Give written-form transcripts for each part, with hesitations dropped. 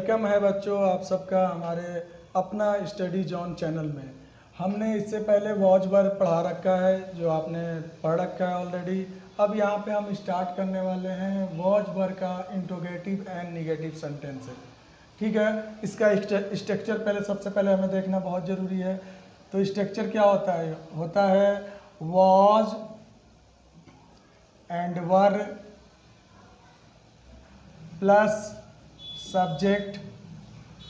Welcome है बच्चों आप सबका हमारे अपना स्टडी जोन चैनल में। हमने इससे पहले वॉच वर्ब पढ़ा रखा है जो आपने पढ़ रखा है ऑलरेडी। अब यहाँ पे हम स्टार्ट करने वाले हैं वॉच वर्ब का इंट्रोगेटिव एंड निगेटिव सेंटेंस है। ठीक है, इसका स्ट्रक्चर पहले सबसे पहले हमें देखना बहुत ज़रूरी है। तो स्ट्रक्चर क्या होता है was and verb plus subject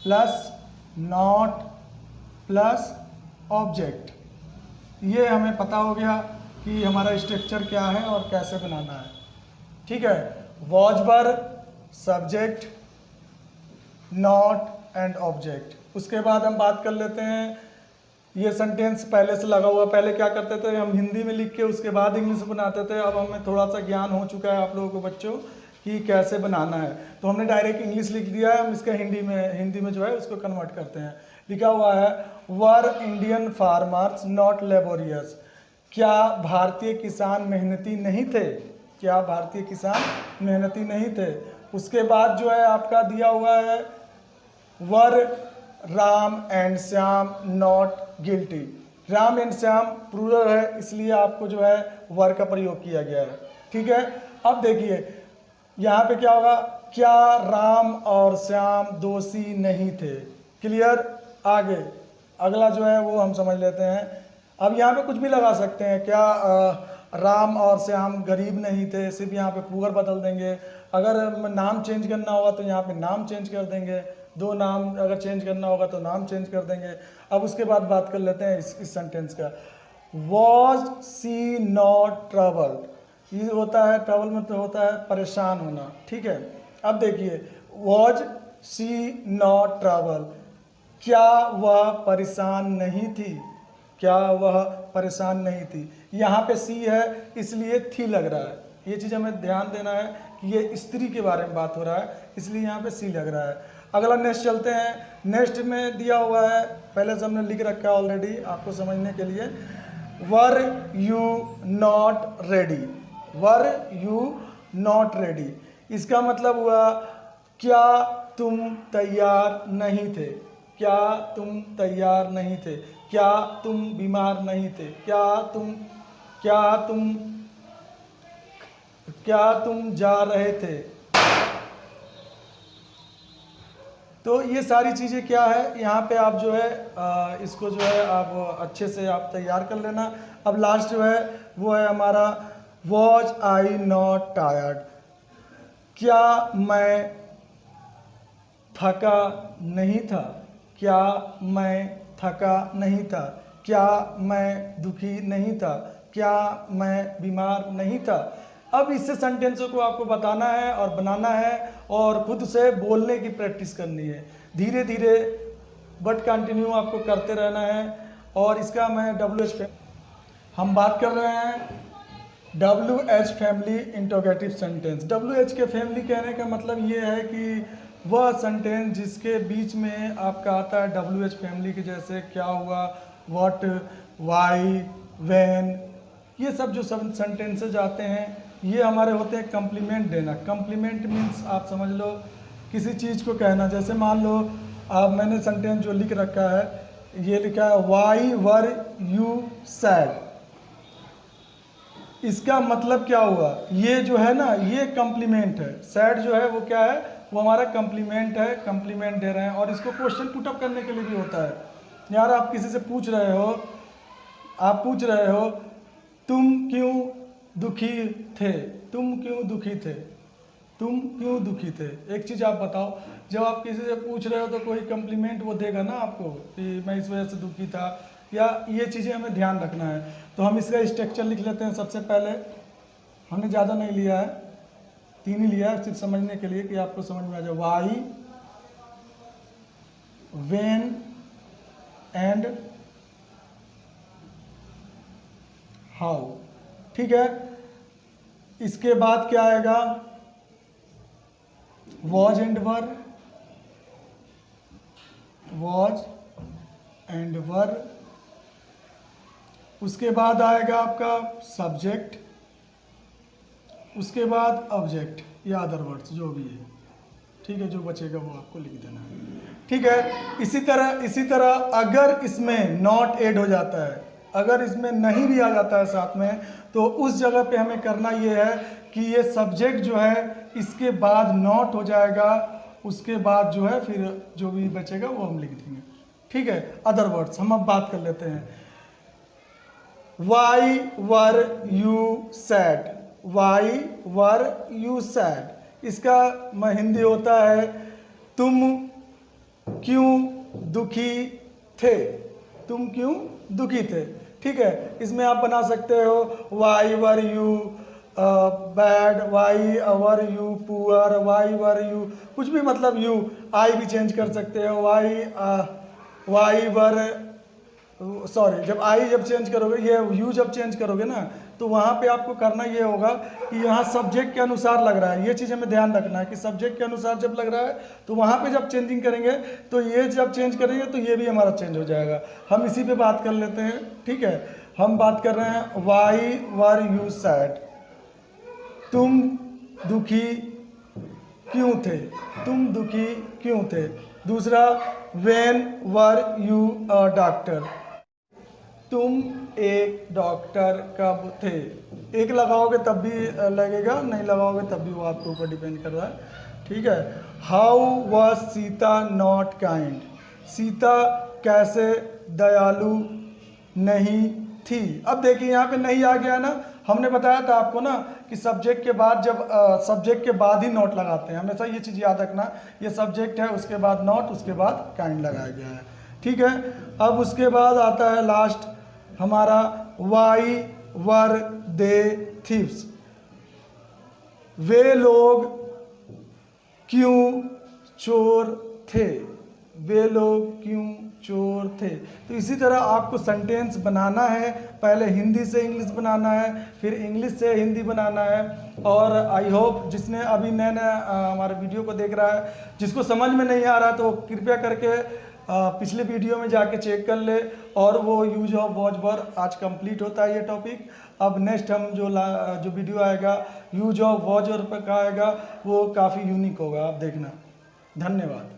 plus not plus object. ये हमें पता हो गया कि हमारा स्ट्रक्चर क्या है और कैसे बनाना है। ठीक है, was verb subject not and object. उसके बाद हम बात कर लेते हैं ये सेंटेंस पहले से लगा हुआ। पहले क्या करते थे हम हिंदी में लिख के उसके बाद इंग्लिश बनाते थे। अब हमें थोड़ा सा ज्ञान हो चुका है आप लोगों को बच्चों कि कैसे बनाना है, तो हमने डायरेक्ट इंग्लिश लिख दिया है। हम इसका हिंदी में जो है उसको कन्वर्ट करते हैं। लिखा हुआ है वर इंडियन फार्मर्स नॉट लेबोरियस। क्या भारतीय किसान मेहनती नहीं थे? क्या भारतीय किसान मेहनती नहीं थे? उसके बाद जो है आपका दिया हुआ है were Ram and Shyam not guilty. Ram and Shyam plural है इसलिए आपको जो है वर का प्रयोग किया गया है। ठीक है, अब देखिए यहाँ पे क्या होगा, क्या राम और श्याम दोषी नहीं थे। क्लियर, आगे अगला जो है वो हम समझ लेते हैं। अब यहाँ पे कुछ भी लगा सकते हैं। क्या राम और श्याम गरीब नहीं थे, सिर्फ यहाँ पे पुअर बदल देंगे। अगर नाम चेंज करना होगा तो यहाँ पे नाम चेंज कर देंगे। दो नाम अगर चेंज करना होगा तो नाम चेंज कर देंगे। अब उसके बाद बात कर लेते हैं इस सेंटेंस का। Was she not troubled. ये होता है ट्रबल में तो होता है परेशान होना। ठीक है, अब देखिए वॉज सी नॉट ट्रबल। क्या वह परेशान नहीं थी? क्या वह परेशान नहीं थी? यहाँ पे सी है इसलिए थी लग रहा है। ये चीज़ हमें ध्यान देना है कि ये स्त्री के बारे में बात हो रहा है इसलिए यहाँ पे सी लग रहा है। अगला नेक्स्ट चलते हैं। नेक्स्ट में दिया हुआ है, पहले से हमने लिख रखा है ऑलरेडी आपको समझने के लिए। Were you not ready. Were you not ready, इसका मतलब हुआ क्या तुम तैयार नहीं थे? क्या तुम तैयार नहीं थे? क्या तुम बीमार नहीं थे? क्या तुम जा रहे थे? तो ये सारी चीज़ें क्या है यहाँ पे आप जो है इसको जो है आप अच्छे से आप तैयार कर लेना। अब लास्ट जो है वो है हमारा वॉज आई नॉट टायर्ड। क्या मैं थका नहीं था? क्या मैं थका नहीं था? क्या मैं दुखी नहीं था? क्या मैं बीमार नहीं था? अब इससे सेंटेंसों को आपको बताना है और बनाना है और खुद से बोलने की प्रैक्टिस करनी है। धीरे धीरे बट कंटिन्यू आपको करते रहना है। और इसका मैं हम बात कर रहे हैं WH family interrogative sentence. WH के फैमिली कहने का मतलब ये है कि वह सेंटेंस जिसके बीच में आपका आता है WH फैमिली के, जैसे क्या हुआ, व्हाट, वाई, व्हेन, ये सब जो सब सेंटेंसेज आते हैं ये हमारे होते हैं कम्प्लीमेंट देना। कम्प्लीमेंट मीन्स आप समझ लो किसी चीज़ को कहना। जैसे मान लो आप मैंने सेंटेंस जो लिख रखा है ये लिखा है वाई वर यू सैड। इसका मतलब क्या हुआ, ये जो है ना ये कम्प्लीमेंट है। सैड जो है वो क्या है, वो हमारा कम्प्लीमेंट है, कम्प्लीमेंट दे रहे हैं। और इसको क्वेश्चन पुटअप करने के लिए भी होता है। यार आप किसी से पूछ रहे हो, आप पूछ रहे हो तुम क्यों दुखी थे? तुम क्यों दुखी थे? तुम क्यों दुखी थे? एक चीज़ आप बताओ, जब आप किसी से पूछ रहे हो तो कोई कम्प्लीमेंट वो देगा ना आपको कि मैं इस वजह से दुखी था, या ये चीज़ें हमें ध्यान रखना है। तो हम इसका स्ट्रक्चर लिख लेते हैं। सबसे पहले हमने ज़्यादा नहीं लिया है, 3 ही लिया है सिर्फ समझने के लिए कि आपको समझ में आ जाए। Why, when and how. ठीक है, इसके बाद क्या आएगा, was and were, was and were. उसके बाद आएगा आपका सब्जेक्ट, उसके बाद ऑब्जेक्ट या अदर वर्ड्स जो भी है। ठीक है, जो बचेगा वो आपको लिख देना है। ठीक है, इसी तरह अगर इसमें नॉट ऐड हो जाता है, अगर इसमें नहीं भी आ जाता है साथ में, तो उस जगह पे हमें करना ये है कि ये सब्जेक्ट जो है इसके बाद नॉट हो जाएगा, उसके बाद जो है फिर जो भी बचेगा वो हम लिख देंगे। ठीक है, अदर वर्ड्स हम अब बात कर लेते हैं। Why were you sad? Why were you sad? इसका हिंदी होता है तुम क्यों दुखी थे, तुम क्यों दुखी थे। ठीक है, इसमें आप बना सकते हो why were you bad, why were you poor, why were you, कुछ भी, मतलब you, I भी चेंज कर सकते हो, why were, सॉरी, जब चेंज करोगे, ये यू जब चेंज करोगे ना, तो वहाँ पे आपको करना ये होगा कि यहाँ सब्जेक्ट के अनुसार लग रहा है, ये चीज़ हमें ध्यान रखना है कि सब्जेक्ट के अनुसार जब लग रहा है तो वहाँ पे जब चेंजिंग करेंगे तो ये जब चेंज करेंगे तो ये भी हमारा चेंज हो जाएगा। हम इसी पे बात कर लेते हैं। ठीक है, हम बात कर रहे हैं वाई वर यू सैड, तुम दुखी क्यों थे, तुम दुखी क्यों थे। दूसरा, when were you a doctor, तुम एक डॉक्टर कब थे। एक लगाओगे तब भी लगेगा, नहीं लगाओगे तब भी वो आपके ऊपर डिपेंड कर रहा है। ठीक है, how was Sita not kind, Sita कैसे दयालु नहीं थी। अब देखिए यहाँ पे नहीं आ गया ना, हमने बताया था आपको ना कि सब्जेक्ट के बाद जब सब्जेक्ट के बाद ही नोट लगाते हैं, हमेशा ये चीज़ याद रखना, ये सब्जेक्ट है उसके बाद नोट, उसके बाद काइंड लगाया गया है। ठीक है, अब उसके बाद आता है लास्ट हमारा वाई वर दे थीव्स, वे लोग क्यों चोर थे, वे लोग क्यों चोर थे। तो इसी तरह आपको सेंटेंस बनाना है, पहले हिंदी से इंग्लिश बनाना है, फिर इंग्लिश से हिंदी बनाना है। और आई होप जिसने अभी नया नया हमारे वीडियो को देख रहा है, जिसको समझ में नहीं आ रहा तो कृपया करके पिछले वीडियो में जाके चेक कर ले, और वो यूज ऑफ वॉज वर आज कंप्लीट होता है ये टॉपिक। अब नेक्स्ट हम जो वीडियो आएगा यूज ऑफ वॉज वर पर का आएगा, वो काफ़ी यूनिक होगा, आप देखना। धन्यवाद।